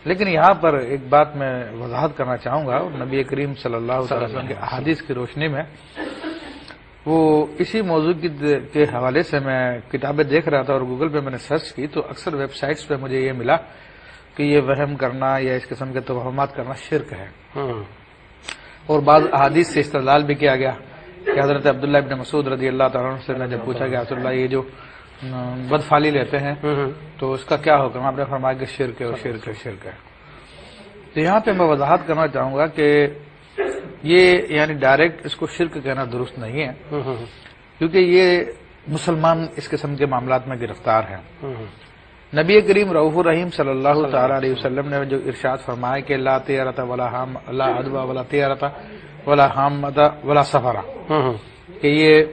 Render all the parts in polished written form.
لیکن یہاں پر ایک بات میں وضاحت کرنا چاہوں گا، نبی کریم صلی اللہ علیہ وسلم کے احادیث کی روشنی میں، وہ اسی موضوع کے حوالے سے میں کتابیں دیکھ رہا تھا اور گوگل پہ میں نے سرچ کی تو اکثر ویب سائٹس پہ مجھے یہ ملا کہ یہ وہم کرنا یا اس قسم کے توہمات کرنا شرک ہے، اور بعض احادیث سے استدلال بھی کیا گیا کہ حضرت عبداللہ ابن مسعود رضی اللہ تعالیٰ عنہ سے میں جب پوچھا کہ رسول اللہ یہ جو بدفعالی لیتے ہیں تو اس کا کیا حکم، آپ نے فرمایا کہ شرک ہے اور شرک ہے شرک ہے۔ تو یہاں پہ میں وضاحت کرنا چاہوں گا کہ یہ یعنی ڈائریکٹ اس کو شرک کہنا درست نہیں ہے، کیونکہ یہ مسلمان اس قسم کے معاملات میں گرفتار ہیں۔ نبی کریم رؤوف الرحیم صلی اللہ تعالی علیہ وسلم نے جو ارشاد فرمایا کہ لا طیرۃ ولا حام لا عدوى ولا طیرۃ ولا حامۃ ولا سفر، کہ یہ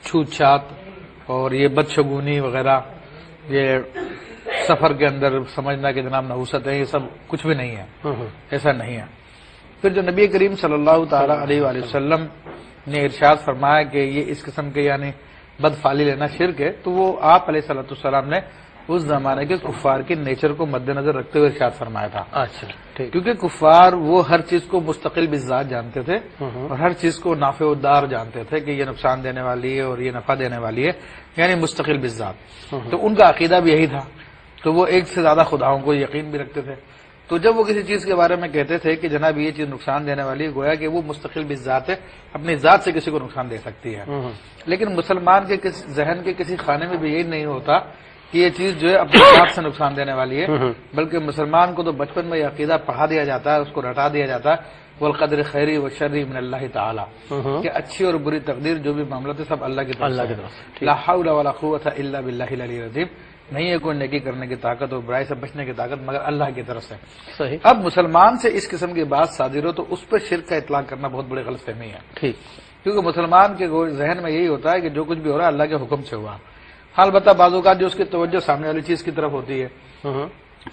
چھوت چھات اور یہ بدشگونی وغیرہ، یہ سفر کے اندر سمجھنا کہ جناب نحوست ہے، یہ سب کچھ بھی نہیں ہے، ایسا نہیں ہے۔ پھر جو نبی کریم صلی اللہ تعالی علیہ وآلہ وسلم نے ارشاد فرمایا کہ یہ اس قسم کے یعنی بدفعالی لینا شرک ہے، تو وہ آپ علیہ الصلوۃ والسلام نے اس زمانے کے کفار کے نیچر کو مد نظر رکھتے ہوئے ارشاد فرمایا تھا۔ اچھا، کیونکہ کفار وہ ہر چیز کو مستقل بالذات جانتے تھے اور ہر چیز کو نافع و دار جانتے تھے کہ یہ نقصان دینے والی ہے اور یہ نفع دینے والی ہے، یعنی مستقل بالذات۔ تو ان کا عقیدہ بھی یہی تھا، تو وہ ایک سے زیادہ خداؤں کو یقین بھی رکھتے تھے۔ تو جب وہ کسی چیز کے بارے میں کہتے تھے کہ جناب یہ چیز نقصان دینے والی، گویا کہ وہ مستقل بالذات ہے، اپنی ذات سے کسی کو نقصان دے سکتی ہے۔ لیکن مسلمان کے ذہن کے کسی خانے میں بھی یہی نہیں ہوتا کہ یہ چیز جو ہے اپنی ذات سے نقصان دینے والی ہے، بلکہ مسلمان کو تو بچپن میں یہ عقیدہ پڑھا دیا جاتا ہے، اس کو رٹا دیا جاتا ہے والقدر خیری و شری من اللہ تعالی، کہ اچھی اور بری تقدیر جو بھی معاملات ہے سب اللہ کی طرف سے، لا حول ولا قوت الا باللہ العلی العظیم، نہیں ہے کوئی نیکی کرنے کی طاقت اور برائی سے بچنے کی طاقت مگر اللہ کی طرف سے۔ صحیح۔ اب مسلمان سے اس قسم کی بات صادر ہو تو اس پر شرک کا اطلاق کرنا بہت بڑی غلط فہمی ہے، ٹھیک، کیونکہ مسلمان کے ذہن میں یہی ہوتا ہے کہ جو کچھ بھی ہو رہا ہے اللہ کے حکم سے ہوا۔ البتہ بعض اوقات جو اس کی توجہ سامنے والی چیز کی طرف ہوتی ہے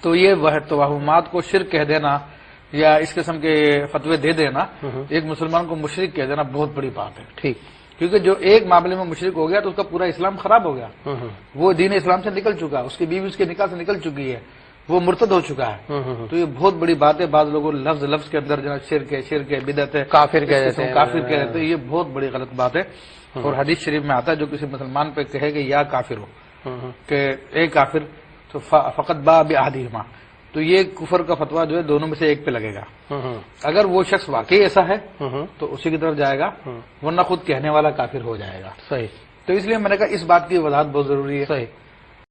تو یہ وہ توہمات کو شرک کہہ دینا یا اس قسم کے فتوے دے دینا ایک مسلمان کو مشرک کہہ دینا بہت بڑی بات ہے، ٹھیک، کیونکہ جو ایک معاملے میں مشرک ہو گیا تو اس کا پورا اسلام خراب ہو گیا، وہ دین اسلام سے نکل چکا، اس کی بیوی اس کے نکاح سے نکل چکی ہے، وہ مرتد ہو چکا ہے۔ تو یہ بہت بڑی بات ہے۔ بعض لوگوں لفظ کے اندر جناب شرک ہے بدعت ہے، کافر کہہ دیتے ہیں، یہ بہت بڑی غلط بات ہے۔ اور حدیث شریف میں آتا ہے جو کسی مسلمان پہ کہے کہ یا کافر ہو، کہ اے کافر، تو فقط با بأحدہما، تو یہ کفر کا فتویٰ جو ہے دونوں میں سے ایک پہ لگے گا۔ اگر وہ شخص واقعی ایسا ہے تو اسی کی طرف جائے گا، ورنہ خود کہنے والا کافر ہو جائے گا۔ صحیح۔ تو اس لیے میں نے کہا اس بات کی وضاحت بہت ضروری ہے۔ صحیح۔